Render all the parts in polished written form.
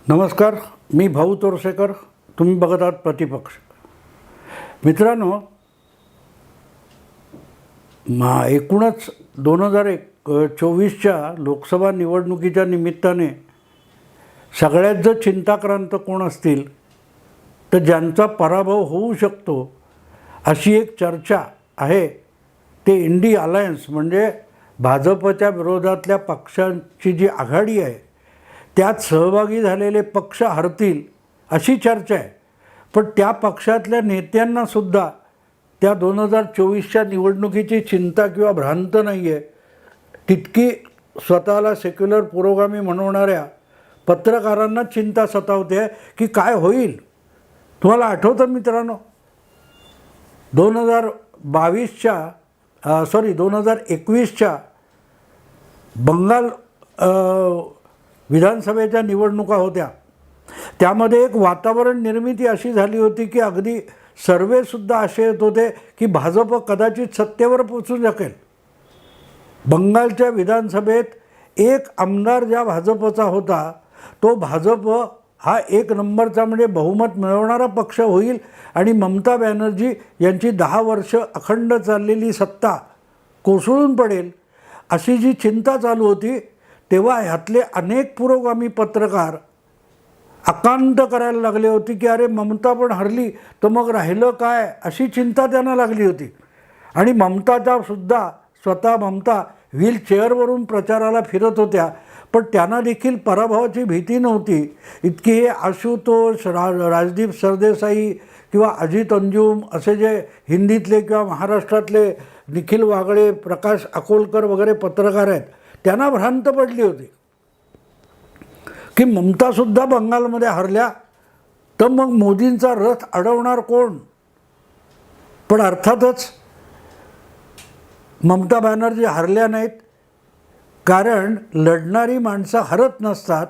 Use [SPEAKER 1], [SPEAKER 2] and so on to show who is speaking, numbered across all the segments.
[SPEAKER 1] नमस्कार, मी भाऊ तोरसेकर. तुम्ही बघत आहात प्रतिपक्ष. मित्रांनो, एकूणच 2024च्या लोकसभा निवडणुकीच्या निमित्ताने सगळ्यात जर चिंताक्रांत कोण असतील तर ज्यांचा पराभव होऊ शकतो अशी एक चर्चा आहे ते इंडी अलायन्स म्हणजे भाजपच्या विरोधातल्या पक्षांची जी आघाडी आहे त्यात सहभागी झालेले पक्ष हरतील अशी चर्चा आहे. पण त्या पक्षातल्या नेत्यांनासुद्धा त्या 2024च्या निवडणुकीची चिंता किंवा भ्रांत नाही आहे. तितकी स्वतःला सेक्युलर पुरोगामी म्हणवणाऱ्या पत्रकारांना चिंता सतावते की काय होईल. तुम्हाला आठवतं मित्रांनो, 2021च्या बंगाल विधानसभेच्या निवडणुका होत्या. त्यामध्ये एक वातावरण निर्मिती अशी झाली होती की अगदी सर्वेसुद्धा असे येत होते की भाजप कदाचित सत्तेवर पोचू शकेल. बंगालच्या विधानसभेत एक आमदार ज्या भाजपचा होता तो भाजप हा एक नंबरचा म्हणजे बहुमत मिळवणारा पक्ष होईल आणि ममता बॅनर्जी यांची 10 वर्ष अखंड चाललेली सत्ता कोसळून पडेल अशी जी चिंता चालू होती. तेव्हा ह्यातले अनेक पुरोगामी पत्रकार आकांत करायला लागले होते की अरे ममता पण हरली तर मग राहिलं काय अशी चिंता त्यांना लागली होती. आणि ममताचा सुद्धा स्वतः ममता व्हीलचेअरवरून प्रचाराला फिरत होत्या. पण त्यांना देखील पराभवाची भीती नव्हती. इतकी हे आशुतोष, राजदीप सरदेसाई किंवा अजित अंजुम असे जे हिंदीतले किंवा महाराष्ट्रातले निखिल वागळे, प्रकाश अकोलकर वगैरे पत्रकार आहेत त्यांना भ्रांत पडली होती की ममतासुद्धा बंगालमध्ये हरल्या तर मग मोदींचा रथ अडवणार कोण. पण अर्थातच ममता बॅनर्जी हरल्या नाहीत, कारण लढणारी माणसं हरत नसतात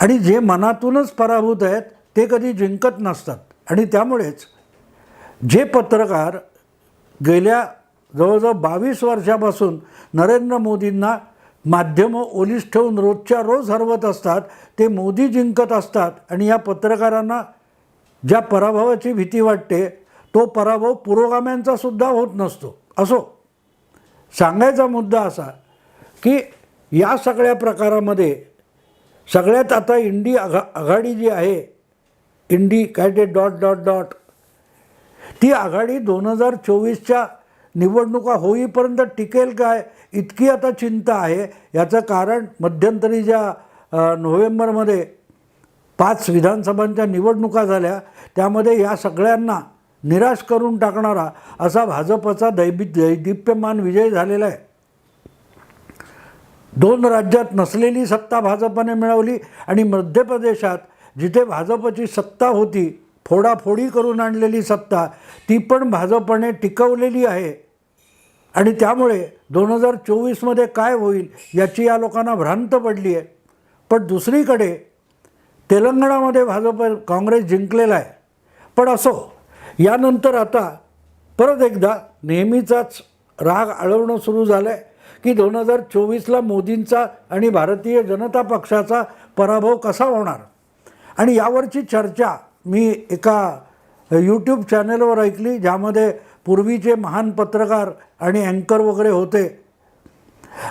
[SPEAKER 1] आणि जे मनातूनच पराभूत आहेत ते कधी जिंकत नसतात. आणि त्यामुळेच जे पत्रकार गेल्या जवळजवळ 22 वर्षापासून नरेंद्र मोदींना माध्यमं ओलीस ठेवून रोजच्या रोज हरवत असतात ते मोदी जिंकत असतात. आणि या पत्रकारांना ज्या पराभवाची भीती वाटते तो पराभव पुरोगाम्यांचासुद्धा होत नसतो. असो, सांगायचा मुद्दा असा की या सगळ्या प्रकारामध्ये सगळ्यात आता इंडी आघाडी जी आहे, इंडी काय ते ... ती आघाडी 2024च्या निवडणुका होईपर्यंत टिकेल काय इतकी आता चिंता आहे. याचं कारण मध्यंतरी ज्या नोव्हेंबरमध्ये 5 विधानसभांच्या निवडणुका झाल्या त्यामध्ये या सगळ्यांना निराश करून टाकणारा असा भाजपचा दैदिप्यमान विजय झालेला आहे. 2 राज्यात नसलेली सत्ता भाजपने मिळवली आणि मध्य प्रदेशात जिथे भाजपची सत्ता होती, फोडाफोडी करून आणलेली सत्ता, ती पण भाजपने टिकवलेली आहे. आणि त्यामुळे 2024मध्ये काय होईल याची या लोकांना भ्रांत पडली आहे. पण दुसरीकडे तेलंगणामध्ये काँग्रेस जिंकलेला आहे. पण असो, यानंतर आता परत एकदा नेहमीचाच राग आळवणं सुरू झालं आहे की 2024ला मोदींचा आणि भारतीय जनता पक्षाचा पराभव कसा होणार. आणि यावरची चर्चा मी एका यूट्यूब चॅनलवर ऐकली ज्यामध्ये पूर्वीचे महान पत्रकार आणि अँकर वगैरे होते.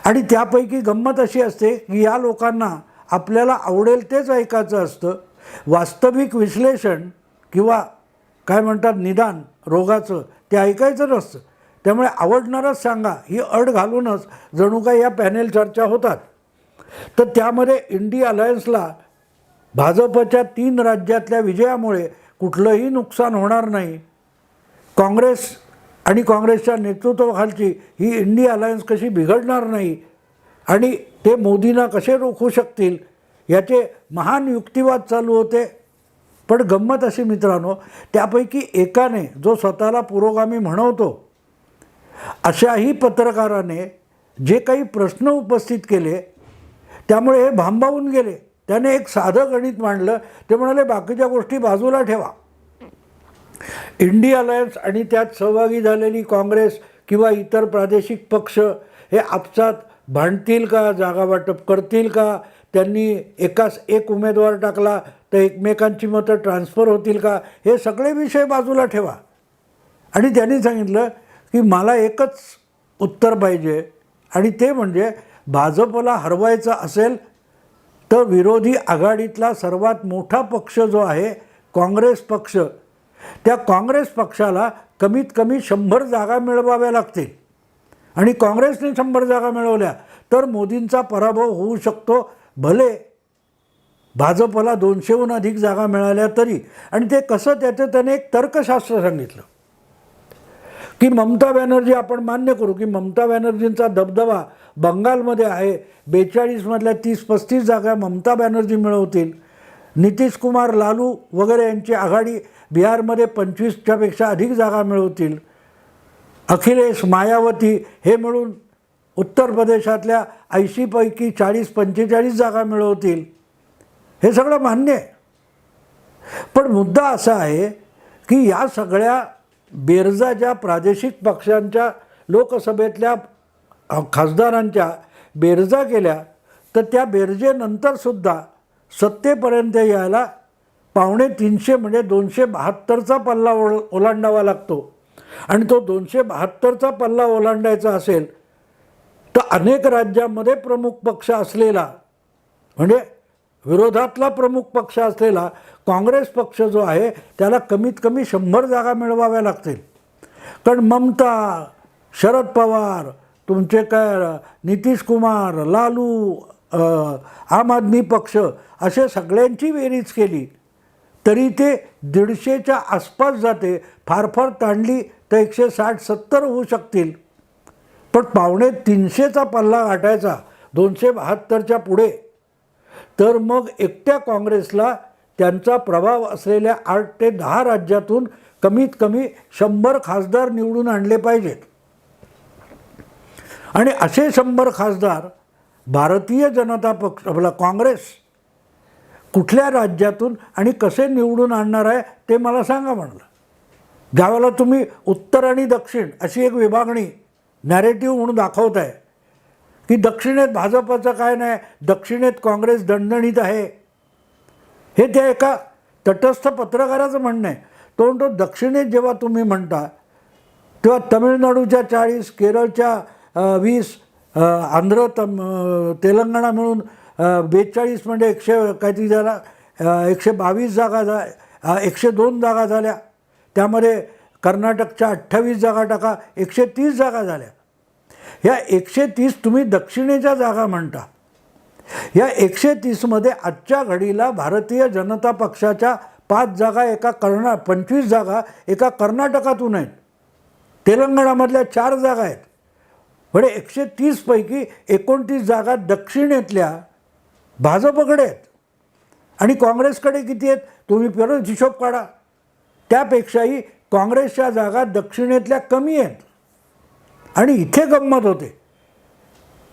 [SPEAKER 1] आणि त्यापैकी गंमत अशी असते की या लोकांना आपल्याला आवडेल तेच ऐकायचं असतं. वास्तविक विश्लेषण किंवा काय म्हणतात निदान रोगाचं ते ऐकायचं नसतं. त्यामुळे आवडणारच सांगा ही अट घालूनच जणू काय या पॅनेल चर्चा होतात. तर त्यामध्ये इंडी अलायन्सला भाजपच्या 3 राज्यातल्या विजयामुळे कुठलंही नुकसान होणार नाही. काँग्रेस आणि काँग्रेसच्या नेतृत्वाखालची ही इंडी अलायन्स कशी बिघडणार नाही आणि ते मोदींना कसे रोखू शकतील याचे महान युक्तिवाद चालू होते. पण गंमत अशी मित्रांनो, त्यापैकी एकाने जो स्वतःला पुरोगामी म्हणवतो अशाही पत्रकाराने जे काही प्रश्न उपस्थित केले त्यामुळे हे भांबावून गेले. त्याने एक साधं गणित मांडलं. ते म्हणाले बाकीच्या गोष्टी बाजूला ठेवा, इंडी अलायन्स आणि त्यात सहभागी झालेली काँग्रेस किंवा इतर प्रादेशिक पक्ष हे आपसात भांडतील का, जागा वाटप करतील का, त्यांनी एकाच एक उमेदवार टाकला तर एकमेकांची मतं ट्रान्सफर होतील का, हे सगळे विषय बाजूला ठेवा. आणि त्यांनी सांगितलं की मला एकच उत्तर पाहिजे आणि ते म्हणजे भाजपला हरवायचं असेल तर विरोधी आघाडीतला सर्वात मोठा पक्ष जो आहे काँग्रेस पक्ष, त्या काँग्रेस पक्षाला कमीत कमी 100 जागा मिळवाव्या लागतील. आणि काँग्रेसने 100 जागा मिळवल्या तर मोदींचा पराभव होऊ शकतो, भले भाजपला 200हून अधिक जागा मिळाल्या तरी. आणि ते कसं, त्याने एक तर्कशास्त्र सांगितलं की ममता बॅनर्जी, आपण मान्य करू की ममता बॅनर्जींचा दबदबा बंगालमध्ये आहे, 42मधल्या 30-35 जागा ममता बॅनर्जी मिळवतील. नितीश कुमार, लालू वगैरे यांची आघाडी बिहारमध्ये 25च्या पेक्षा अधिक जागा मिळवतील. अखिलेश, मायावती हे मिळून उत्तर प्रदेशातल्या 80 पैकी 40-45 जागा मिळवतील. हे सगळं मान्य आहे. पण मुद्दा असा आहे की या सगळ्या बेरजा ज्या प्रादेशिक पक्षांच्या लोकसभेतल्या खासदारांच्या बेरजा केल्या, तर त्या बेरजेनंतरसुद्धा सत्तेपर्यंत यायला 250 म्हणजे 272चा पल्ला ओलांडावा लागतो. आणि तो 272चा पल्ला ओलांडायचा असेल तर अनेक राज्यांमध्ये प्रमुख पक्ष असलेला, म्हणजे विरोधातला प्रमुख पक्ष असलेला काँग्रेस पक्ष जो आहे त्याला कमीत कमी 100 जागा मिळवाव्या लागतील. कारण ममता, शरद पवार, तुमचे काय नितीश कुमार, लालू, आम आदमी पक्ष असे सगळ्यांची बेरीज केली तरी ते 150च्या आसपास जाते. फार फार ताणली तर 160-170 होऊ शकतील. पण 250चा पल्ला गाठायचा 272च्या पुढे, तर मग एकट्या काँग्रेसला त्यांचा प्रभाव असलेल्या 8 ते 10 राज्यातून कमीत कमी 100 खासदार निवडून आणले पाहिजेत. आणि असे 100 खासदार भारतीय जनता पक्ष, आपला काँग्रेस कुठल्या राज्यातून आणि कसे निवडून आणणार आहे ते मला सांगा म्हणलं. ज्यावेळेला तुम्ही उत्तर आणि दक्षिण अशी एक विभागणी नॅरेटिव्ह म्हणून दाखवत आहे की दक्षिणेत भाजपचं काय नाही, दक्षिणेत काँग्रेस दणदणीत आहे, हे त्या एका तटस्थ पत्रकाराचं म्हणणं आहे. तो म्हणतो दक्षिणेत जेव्हा तुम्ही म्हणता तेव्हा तमिळनाडूच्या 40, केरळच्या 20, तेलंगणा मिळून 42 म्हणजे 100 काहीतरी झाला, 122 जागा 102 जागा झाल्या. त्यामध्ये कर्नाटकच्या 28 जागा टाका, 130 जागा झाल्या. ह्या 130 तुम्ही दक्षिणेच्या जागा म्हणता. या 130मध्ये आजच्या घडीला भारतीय जनता पक्षाच्या 5 जागा 25 जागा एका कर्नाटकातून आहेत. तेलंगणामधल्या 4 जागा आहेत. म्हणजे 130 पैकी 29 जागा दक्षिणेतल्या भाजपकडे आहेत. आणि काँग्रेसकडे किती आहेत तुम्ही परत हिशोब काढा. त्यापेक्षाही काँग्रेसच्या जागा दक्षिणेतल्या कमी आहेत. आणि इथे गंमत होते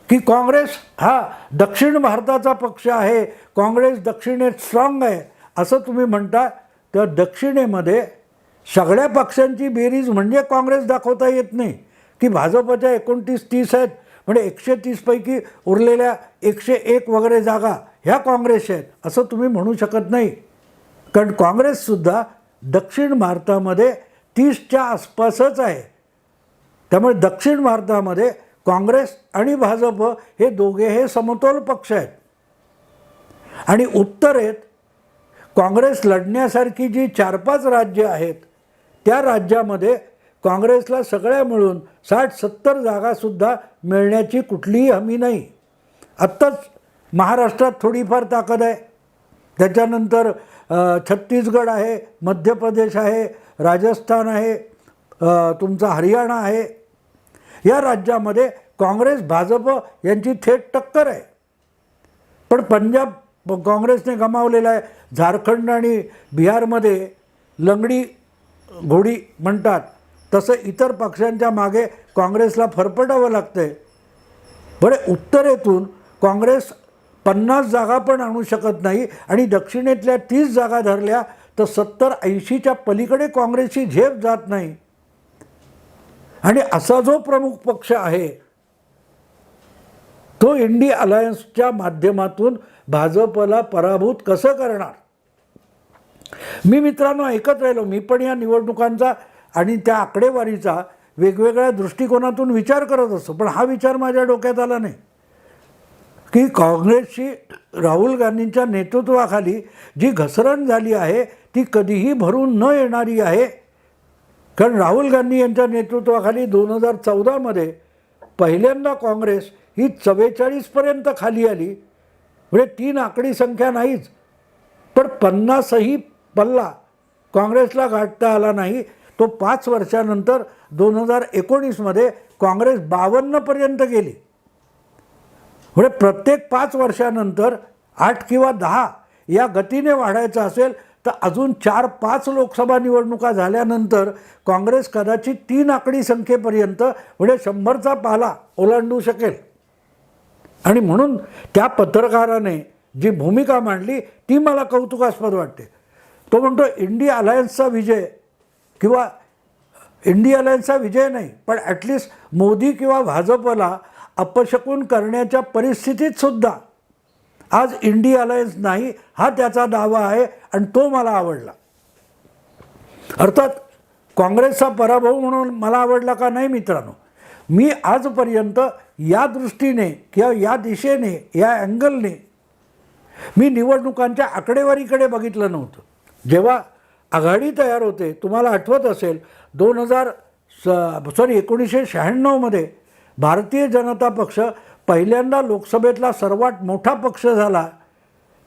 [SPEAKER 1] की काँग्रेस हा दक्षिण भारताचा पक्ष आहे, काँग्रेस दक्षिणेत स्ट्रॉंग आहे असं तुम्ही म्हणता. तर दक्षिणेमध्ये सगळ्या पक्षांची बेरीज म्हणजे काँग्रेस दाखवता येत नाही की भाजपच्या 29-30 आहेत म्हणजे 130 पैकी उरलेल्या 101 वगैरे जागा ह्या काँग्रेसच्या आहेत असं तुम्ही म्हणू शकत नाही. कारण काँग्रेससुद्धा दक्षिण भारतामध्ये 30च्या आसपासच आहे. त्यामुळे दक्षिण भारतामध्ये काँग्रेस आणि भाजप हे दोघे हे समतोल पक्ष आहेत. आणि उत्तरेत काँग्रेस लढण्यासारखी जी 4-5 राज्य आहेत त्या राज्यामध्ये काँग्रेसला सगळ्या मिळून 60-70 जागासुद्धा मिळण्याची कुठलीही हमी नाही. आत्ताच महाराष्ट्रात थोडीफार ताकद आहे, त्याच्यानंतर छत्तीसगड आहे, मध्य प्रदेश आहे, राजस्थान आहे, तुमचा हरियाणा आहे. या राज्यामध्ये काँग्रेस भाजप यांची थेट टक्कर आहे. पण पंजाब काँग्रेसने गमावलेला आहे. झारखंड आणि बिहारमध्ये लंगडी घोडी म्हणतात तसं इतर पक्षांच्या मागे काँग्रेसला फरफटावं लागतं आहे. बरे उत्तरेतून काँग्रेस 50 जागा पण आणू शकत नाही आणि दक्षिणेतल्या 30 जागा धरल्या तर 70-80च्या पलीकडे काँग्रेसची झेप जात नाही. आणि असा जो प्रमुख पक्ष आहे तो इंडी अलायन्सच्या माध्यमातून भाजपला पराभूत कसं करणार. मी मित्रांनो ऐकत राहिलो. मी पण या निवडणुकांचा आणि त्या आकडेवारीचा वेगवेगळ्या दृष्टिकोनातून विचार करत असतो. पण हा विचार माझ्या डोक्यात आला नाही की काँग्रेसची राहुल गांधींच्या नेतृत्वाखाली जी घसरण झाली आहे ती कधीही भरून न येणारी आहे. कारण राहुल गांधी यांच्या नेतृत्वाखाली 2014मध्ये पहिल्यांदा काँग्रेस ही 44पर्यंत खाली आली. म्हणजे 3 आकडी संख्या नाहीच, पण 50ही पल्ला काँग्रेसला गाठता आला नाही. तो 5 वर्षानंतर 2019मध्ये काँग्रेस 52पर्यंत गेली. म्हणजे प्रत्येक 5 वर्षानंतर 8 किंवा 10 या गतीने वाढायचं असेल तर अजून 4-5 लोकसभा निवडणुका झाल्यानंतर काँग्रेस कदाचित 3 आकडी संख्येपर्यंत म्हणजे 100चा पाला ओलांडू शकेल. आणि म्हणून त्या पत्रकाराने जी भूमिका मांडली ती मला कौतुकास्पद वाटते. तो म्हणतो इंडिया अलायन्सचा विजय किंवा इंडिया अलायन्सचा विजय नाही, पण ॲटलिस्ट मोदी किंवा भाजपला अपशकुन करण्याच्या परिस्थितीत सुद्धा आज इंडिया अलायन्स नाही हा त्याचा दावा आहे आणि तो मला आवडला. अर्थात काँग्रेसचा पराभव म्हणून मला आवडला का नाही मित्रांनो, मी आजपर्यंत या दृष्टीने किंवा या दिशेने या अँगलने मी निवडणुकांच्या आकडेवारीकडे बघितलं नव्हतं. जेव्हा आघाडी तयार होते, तुम्हाला आठवत असेल 1996मध्ये भारतीय जनता पक्ष पहिल्यांदा लोकसभेतला सर्वात मोठा पक्ष झाला,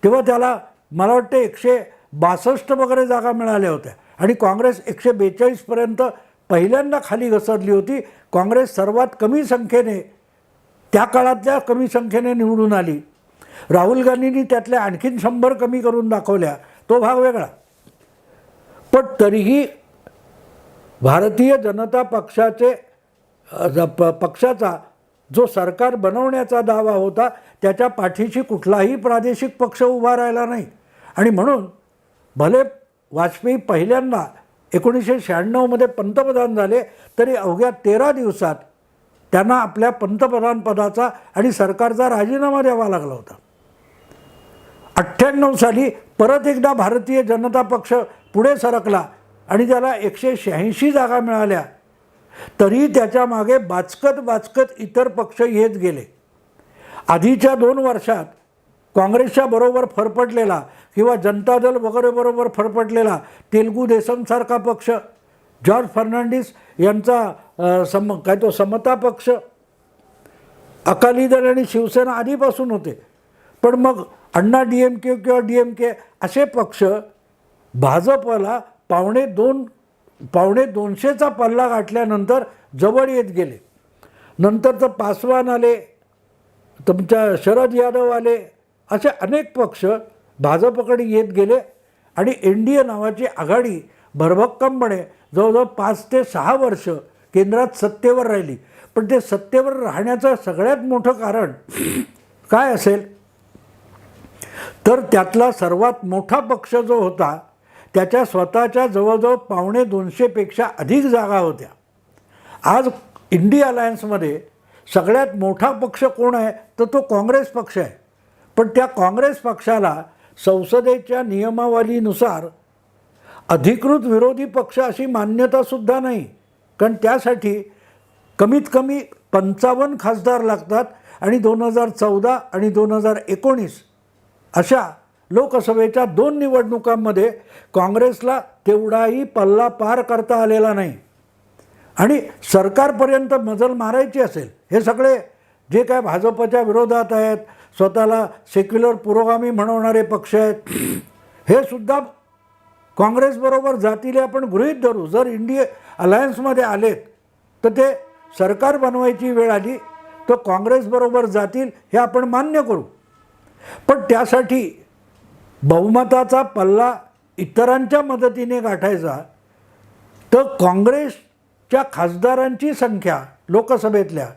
[SPEAKER 1] तेव्हा त्याला मला वाटते 162 वगैरे जागा मिळाल्या होत्या आणि काँग्रेस 142पर्यंत पहिल्यांदा खाली घसरली होती. काँग्रेस सर्वात कमी संख्येने त्या काळातल्या कमी संख्येने निवडून आली. राहुल गांधींनी त्यातल्या आणखीन 100 कमी करून दाखवल्या, तो भाग वेगळा. पण तरीही भारतीय जनता पक्षाचा जो सरकार बनवण्याचा दावा होता त्याच्या पाठीशी कुठलाही प्रादेशिक पक्ष उभा राहिला नाही. आणि म्हणून भले वाजपेयी पहिल्यांदा 1996मध्ये पंतप्रधान झाले तरी अवघ्या 13 दिवसात त्यांना आपल्या पंतप्रधान पदाचा आणि सरकारचा राजीनामा द्यावा लागला होता. 98 साली परत एकदा भारतीय जनता पक्ष पुढे सरकला आणि त्याला 186 जागा मिळाल्या. तरी त्याच्या मागे बाचकत इतर पक्ष येत गेले. आधीच्या 2 वर्षात काँग्रेसच्या बरोबर फरफटलेला किंवा जनता दल वगैरे बरोबर फरफटलेला तेलुगू देसमसारखा पक्ष, जॉर्ज फर्नांडिस यांचा समता पक्ष, अकाली दल आणि शिवसेना आधीपासून होते. पण मग अण्णा DMK किंवा DMK असे पक्ष भाजपला पावणे 200चा पल्ला गाठल्यानंतर जवळ येत गेले. नंतर तर पासवान आले, तुमच्या शरद यादव आले, असे अनेक पक्ष भाजपकडे येत गेले आणि NDA नावाची आघाडी भरभक्कमपणे जवळजवळ 5 ते 6 वर्ष केंद्रात सत्तेवर राहिली. पण ते सत्तेवर राहण्याचं सगळ्यात मोठं कारण काय असेल तर त्यातला सर्वात मोठा पक्ष जो होता त्याच्या स्वतःच्या जवळजवळ पावणे 200पेक्षा अधिक जागा होत्या. आज इंडिया अलायन्समध्ये सगळ्यात मोठा पक्ष कोण आहे तर तो काँग्रेस पक्ष आहे. पण त्या काँग्रेस पक्षाला संसदेच्या नियमावलीनुसार अधिकृत विरोधी पक्ष अशी मान्यतासुद्धा नाही. कारण त्यासाठी कमीत कमी 55 खासदार लागतात आणि 2014 आणि 2019 अशा लोकसभेच्या 2 निवडणुकांमध्ये काँग्रेसला तेवढाही पल्ला पार करता आलेला नाही. आणि सरकारपर्यंत मजल मारायची असेल, हे सगळे जे काय भाजपच्या विरोधात आहेत, स्वतःला सेक्युलर पुरोगामी म्हणवणारे पक्ष आहेत, हे सुद्धा काँग्रेसबरोबर जातील आपण गृहीत धरू. जर इंडिया अलायन्समध्ये आलेत तर ते सरकार बनवायची वेळ आली तर काँग्रेसबरोबर जातील हे आपण मान्य करू. पण त्यासाठी बहुमताचा पल्ला इतरांच्या मदतीने गाठायचा तर काँग्रेसच्या खासदारांची संख्या लोकसभेतल्या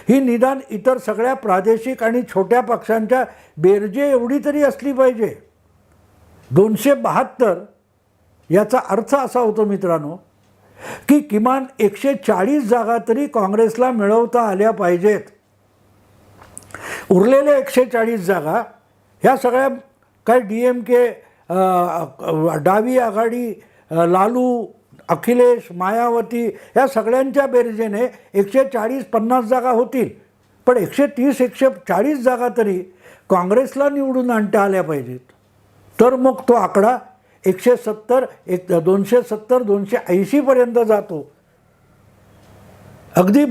[SPEAKER 1] ही निदान इतर सगळ्या प्रादेशिक आणि छोट्या पक्षांच्या बेरजे एवढी तरी असली पाहिजे. 272 याचा अर्थ असा होतो मित्रांनो की किमान 140 जागा तरी काँग्रेसला मिळवता आल्या पाहिजेत. उरलेल्या 140 जागा ह्या सगळ्या काय DMK, डावी आघाडी, लालू, अखिलेश, मायावती ह्या सगळ्यांच्या बेरजेने 140-150 जागा होतील. पण 130-140 जागा तरी काँग्रेसला निवडून आणता आल्या पाहिजेत. तर मग तो आकडा 170, 270-280 पर्यंत जातो. अगदी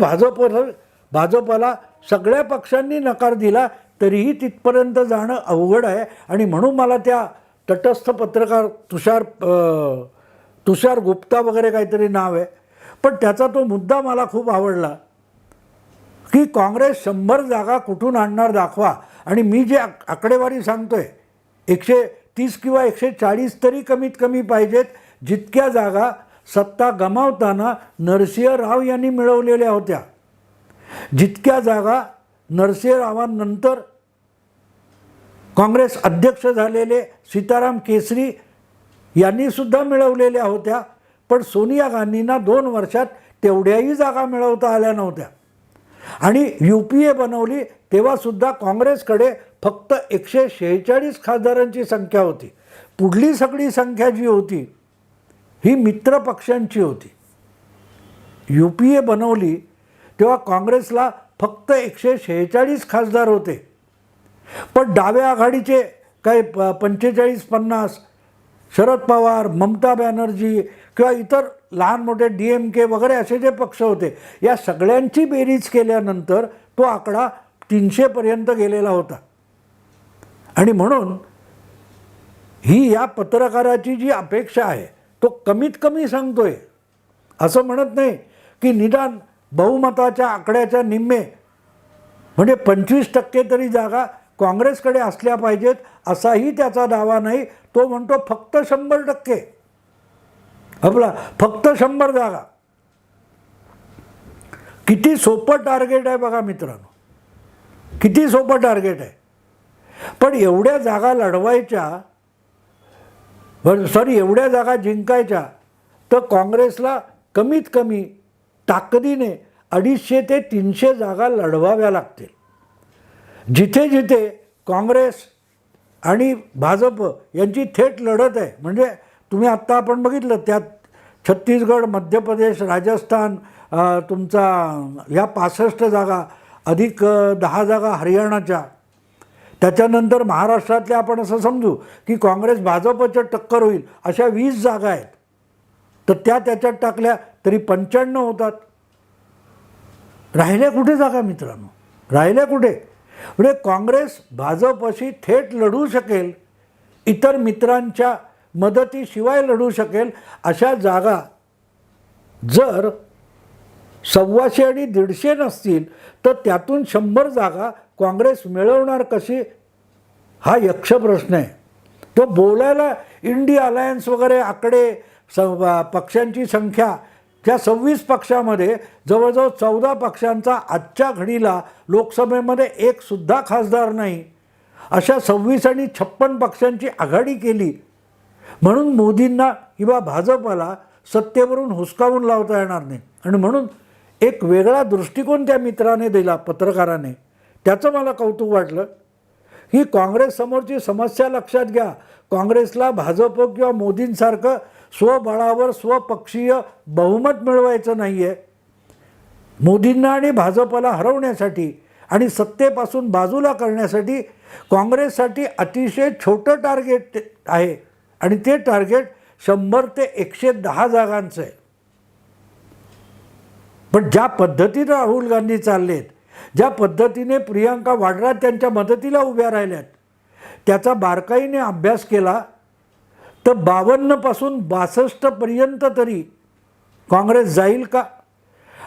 [SPEAKER 1] भाजपला सगळ्या पक्षांनी नकार दिला तरीही तिथपर्यंत जाणं अवघड आहे. आणि म्हणून मला त्या तटस्थ पत्रकार तुषार गुप्ता वगैरे काहीतरी नाव आहे, पण त्याचा तो मुद्दा मला खूप आवडला की काँग्रेस 100 जागा कुठून आणणार दाखवा. आणि मी जे आकडेवारी सांगतोय 130 किंवा 140 तरी कमीत कमी पाहिजेत, जितक्या जागा सत्ता गमावताना नरसिंह राव यांनी मिळवलेल्या होत्या, जितक्या जागा नरसिंह रावांनंतर काँग्रेस अध्यक्ष झालेले सीताराम केसरी यांनी सुद्धा मिळवलेल्या होत्या. पण सोनिया गांधींना 2 वर्षात तेवढ्याही जागा मिळवता आल्या नव्हत्या. आणि UPA बनवली तेव्हासुद्धा काँग्रेसकडे फक्त 146 खासदारांची संख्या होती. पुढली सगळी संख्या जी होती ही मित्र पक्षांची होती. UPA बनवली तेव्हा काँग्रेसला फक्त 146 खासदार होते. पण डाव्या आघाडीचे काही 45-50 शरद पवार, ममता बॅनर्जी किंवा इतर लहान मोठे DMK वगैरे असे जे पक्ष होते, या सगळ्यांची बेरीज केल्यानंतर तो आकडा 300 पर्यंत गेलेला होता. आणि म्हणून ही या पत्रकाराची जी अपेक्षा आहे तो कमीत कमी सांगतोय, असं म्हणत नाही की निदान बहुमताच्या आकड्याच्या निम्मे म्हणजे 25% तरी जागा काँग्रेसकडे असल्या पाहिजेत असाही त्याचा दावा नाही. तो म्हणतो फक्त 100%, आपला फक्त 100 जागा. किती सोपं टार्गेट आहे बघा मित्रांनो, किती सोपं टार्गेट आहे. पण एवढ्या जागा लढवायच्या, एवढ्या जागा जिंकायच्या तर काँग्रेसला कमीत कमी ताकदीने 250 ते 300 जागा लढवाव्या लागतील. जिथे जिथे काँग्रेस आणि भाजप यांची थेट लढत आहे, म्हणजे तुम्ही आत्ता आपण बघितलं त्यात छत्तीसगड, मध्य प्रदेश, राजस्थान, तुमचा ह्या 65 जागा अधिक 10 जागा हरियाणाच्या, त्याच्यानंतर महाराष्ट्रातल्या आपण असं समजू की काँग्रेस भाजपच्या टक्कर होईल अशा 20 जागा आहेत. तर त्याच्यात टाकल्या तरी 95 होतात. राहिल्या कुठे जागा मित्रांनो, राहिल्या कुठे? म्हणजे काँग्रेस भाजपशी थेट लढू शकेल, इतर मित्रांच्या मदतीशिवाय लढू शकेल अशा जागा जर 125 आणि 150 नसतील तर त्यातून 100 जागा काँग्रेस मिळवणार कशी, हा यक्ष प्रश्न आहे. तो बोलायला इंडिया अलायन्स वगैरे आकडे, पक्षांची संख्या, त्या 26 पक्षामध्ये जवळजवळ 14 पक्षांचा आजच्या घडीला लोकसभेमध्ये एक सुद्धा खासदार नाही, अशा 26 आणि 56 पक्षांची आघाडी केली. म्हणून मोदींना किंवा भाजपला सत्तेवरून हुसकावून लावता येणार नाही. आणि म्हणून एक वेगळा दृष्टिकोन त्या मित्राने दिला, पत्रकाराने, त्याचं मला कौतुक वाटलं. ही काँग्रेससमोरची समस्या लक्षात घ्या. काँग्रेसला भाजप किंवा मोदींसारखं स्वबळावर स्वपक्षीय बहुमत मिळवायचं नाही आहे. मोदींना आणि भाजपला हरवण्यासाठी आणि सत्तेपासून बाजूला करण्यासाठी काँग्रेससाठी अतिशय छोटं टार्गेट आहे आणि ते टार्गेट 100 ते 110 जागांचं आहे. पण ज्या पद्धतीनं राहुल गांधी चाललेत, ज्या पद्धतीने प्रियंका वाड्रा त्यांच्या मदतीला उभ्या राहिल्यात, त्याचा बारकाईने अभ्यास केला तर 52 पासून 62 पर्यंत तरी काँग्रेस जाईल का?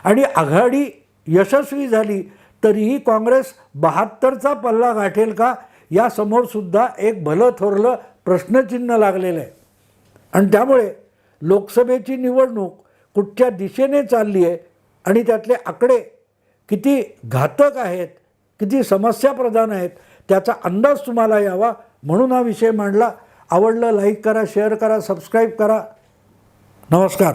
[SPEAKER 1] आणि आघाडी यशस्वी झाली तरीही काँग्रेस 72चा पल्ला गाठेल का? यासमोरसुद्धा एक भलं थोरलं प्रश्नचिन्ह लागलेलं आहे. आणि त्यामुळे लोकसभेची निवडणूक कुठच्या दिशेने चालली आहे आणि त्यातले आकडे किती घातक आहेत, किती समस्याप्रधान आहेत, त्याचा अंदाज तुम्हाला यावा म्हणून हा विषय मांडला. आवडलं लाईक करा, शेअर करा, सबस्क्राईब करा. नमस्कार.